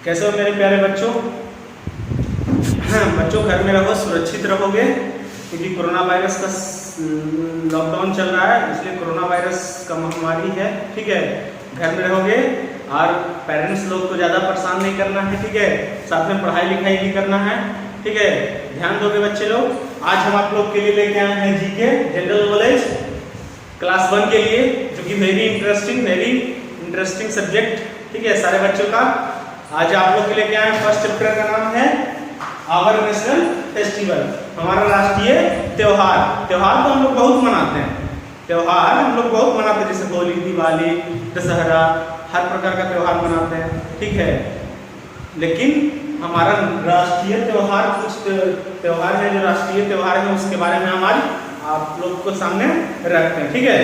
कैसे हो मेरे प्यारे बच्चों? बच्चों घर में रहो, सुरक्षित रहोगे, क्योंकि कोरोना वायरस का लॉकडाउन चल रहा है, इसलिए कोरोना वायरस का महामारी है। ठीक है, घर में रहोगे और पेरेंट्स लोग को ज़्यादा परेशान नहीं करना है। ठीक है, साथ में पढ़ाई लिखाई भी करना है। ठीक है, ध्यान दोगे बच्चे लोग। आज हम आप लोग के लिए लेके आए हैं जीके जनरल नॉलेज क्लास 1 के लिए, जो कि वेरी इंटरेस्टिंग सब्जेक्ट। ठीक है, सारे बच्चों का आज आप लोग के लिए क्या है, फर्स्ट चैप्टर का नाम है आवर नेशनल फेस्टिवल, हमारा राष्ट्रीय त्योहार। त्योहार तो हम लोग बहुत मनाते हैं, जैसे होली, दिवाली, दशहरा, हर प्रकार का त्योहार मनाते हैं। ठीक है, लेकिन हमारा राष्ट्रीय त्योहार, कुछ त्योहार है जो राष्ट्रीय त्योहार है, उसके बारे में हमारे आप लोग को सामने रखते हैं। ठीक है,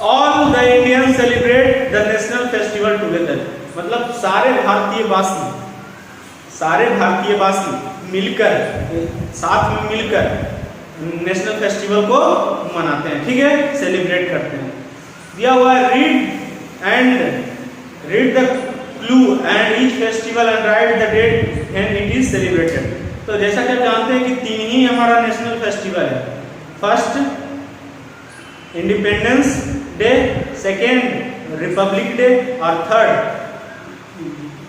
all the Indian celebrate the national festival together, मतलब सारे भारतीयवासी मिलकर, साथ में मिलकर नेशनल फेस्टिवल को मनाते हैं। ठीक है, सेलिब्रेट करते हैं। दिया हुआ read the clue and each festival and write the date and it is celebrated. तो जैसा कि आप जानते हैं कि 3 ही हमारा नेशनल फेस्टिवल है। First independence day, second republic day और थर्ड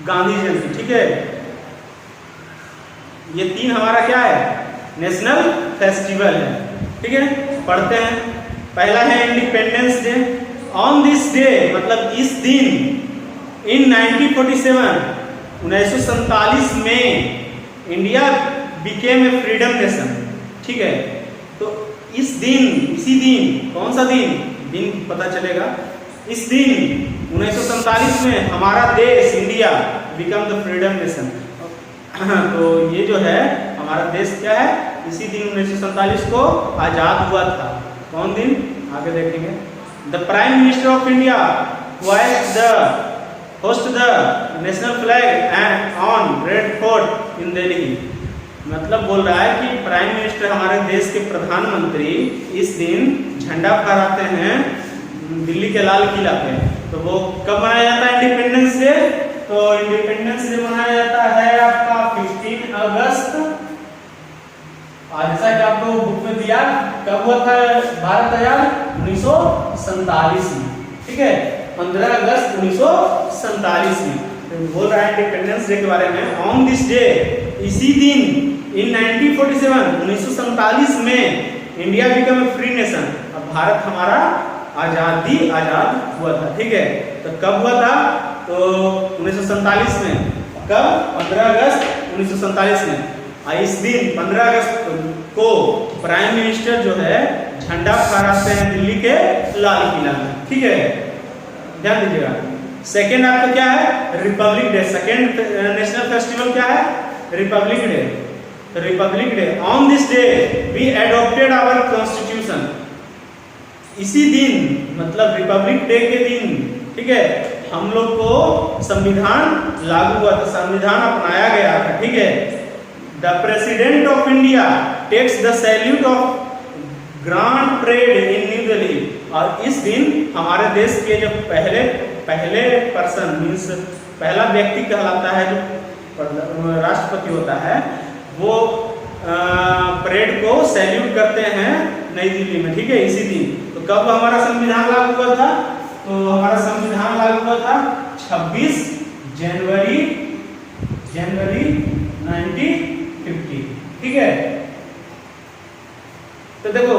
गांधी जयंती। ठीक है, ये 3 हमारा क्या है, नेशनल फेस्टिवल है। ठीक है, पढ़ते हैं। पहला है independence day. On this day, मतलब इस दिन, इन 1947 में India became a freedom nation. ठीक है, तो इसी दिन, कौन सा दिन पता चलेगा। इस दिन 1947 में हमारा देश India become the freedom nation. तो ये जो है हमारा देश क्या है, इसी दिन 1947 को आजाद हुआ था। कौन दिन, आगे देखेंगे। The prime minister of India host the national flag and on red fort in Delhi. मतलब बोल रहा है कि प्राइम मिनिस्टर, हमारे देश के प्रधानमंत्री, इस दिन झंडा फहराते हैं दिल्ली के लाल किला पे। तो वो कब मनाया जाता है इंडिपेंडेंस डे? तो इंडिपेंडेंस डे मनाया जाता है आपका 15 अगस्त। जैसा कि आपको बुक में दिया, कब हुआ था भारत आजाद? 1947 में। ठीक है, 15 अगस्त 1947 में। तो बोल रहा है इंडिपेंडेंस डे के बारे में। ऑन दिस डे, इसी दिन, इन 1947 में India become a free nation. अब भारत हमारा आजाद हुआ था। ठीक है, तो कब हुआ था? तो 1947 में। कब? 15 अगस्त 1947 में। इस दिन 15 अगस्त को प्राइम मिनिस्टर जो है झंडा फहराते हैं दिल्ली के लाल किला में। ठीक है, ध्यान दीजिएगा। सेकेंड आपका क्या है, republic day. Second national festival क्या है, republic day. Republic day, on this day we adopted our constitution. इसी दिन, मतलब रिपब्लिक डे के दिन, ठीक है, हम लोग को संविधान लागू हुआ था, संविधान अपनाया गया था। ठीक है, the president of India takes the salute of grand parade in New Delhi. और इस दिन हमारे देश के जो पहले पर्सन, मीन्स पहला व्यक्ति कहलाता है, जो राष्ट्रपति होता है, वो परेड को सैल्यूट करते हैं नई दिल्ली में। ठीक है, इसी दिन। तो कब हमारा संविधान लागू हुआ था? तो हमारा संविधान लागू हुआ था 26 जनवरी 1950। ठीक है, तो देखो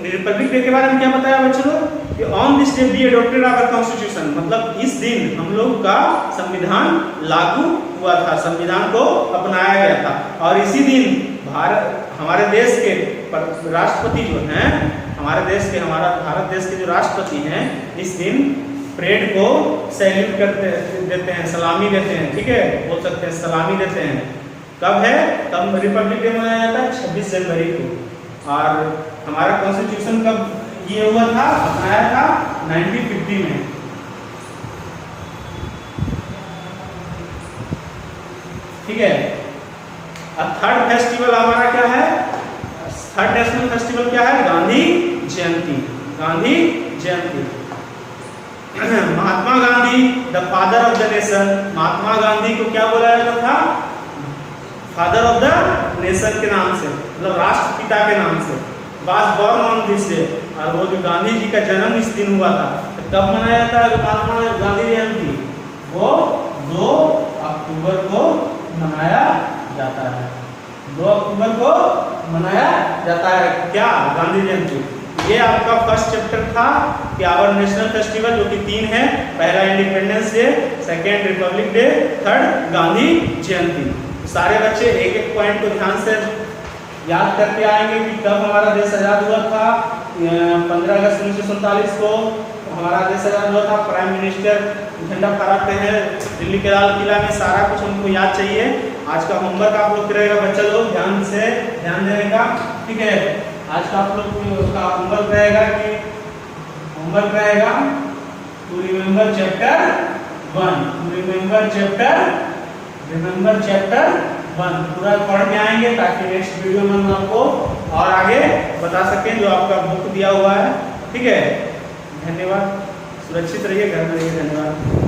रिपब्लिक डे के बारे में क्या बताया बच्चों लोग, कि on this day we adopted our constitution, मतलब इस दिन हम लोग का संविधान लागू हुआ था, संविधान को अपनाया गया था। और इसी दिन हमारे देश के राष्ट्रपति जो हैं, हमारा भारत देश के जो राष्ट्रपति हैं, इस दिन परेड को सैल्यूट देते हैं, सलामी देते हैं। ठीक है, बोल सकते हैं सलामी देते हैं। कब है, तब रिपब्लिक डे मनाया जाता है 26 जनवरी को। और हमारा कॉन्स्टिट्यूशन कब ये हुआ था, अपनाया था 1950 में। ठीक है, अब थर्ड फेस्टिवल हमारा क्या है, थर्ड नेशनल फेस्टिवल क्या है, Gandhi Jayanti. Mahatma Gandhi the father of the nation, Mahatma Gandhi को क्या बोला जाता था? फादर ऑफ द नेशन के नाम से, मतलब राष्ट्रपिता के नाम से। Was born on this day, और वो जो गांधी जी का जन्म इस दिन हुआ था, तो कब मनाया जाता है महात्मा गांधी जयंती? वो 2 अक्टूबर को मनाया जाता है। 2 अक्टूबर को मनाया जाता है क्या? गांधी जयंती। ये आपका फर्स्ट चैप्टर था कि आवर नेशनल फेस्टिवल, जो कि 3 है। पहला independence day, second republic day, third Gandhi Jayanti. सारे बच्चे एक एक पॉइंट को ध्यान से याद करके आएंगे कि कब हमारा देश आज़ाद हुआ था। 15 अगस्त 1947 को हमारा देश आज़ाद हुआ था। प्राइम मिनिस्टर झंडा फहराते हैं दिल्ली के लाल किला में। सारा कुछ उनको याद चाहिए। आज का होमवर्क आप लोग करेगा बच्चा लोग, ध्यान से ध्यान देने का, ठीक है। आज का आप लोग का होमवर्क रहेगा टू रिमेम्बर चैप्टर 1 पूरा पढ़ के आएंगे, ताकि नेक्स्ट वीडियो में हम आपको और आगे बता सकें जो आपका बुक दिया हुआ है, ठीक है। धन्यवाद, सुरक्षित रहिए, घर में रहिए, धन्यवाद।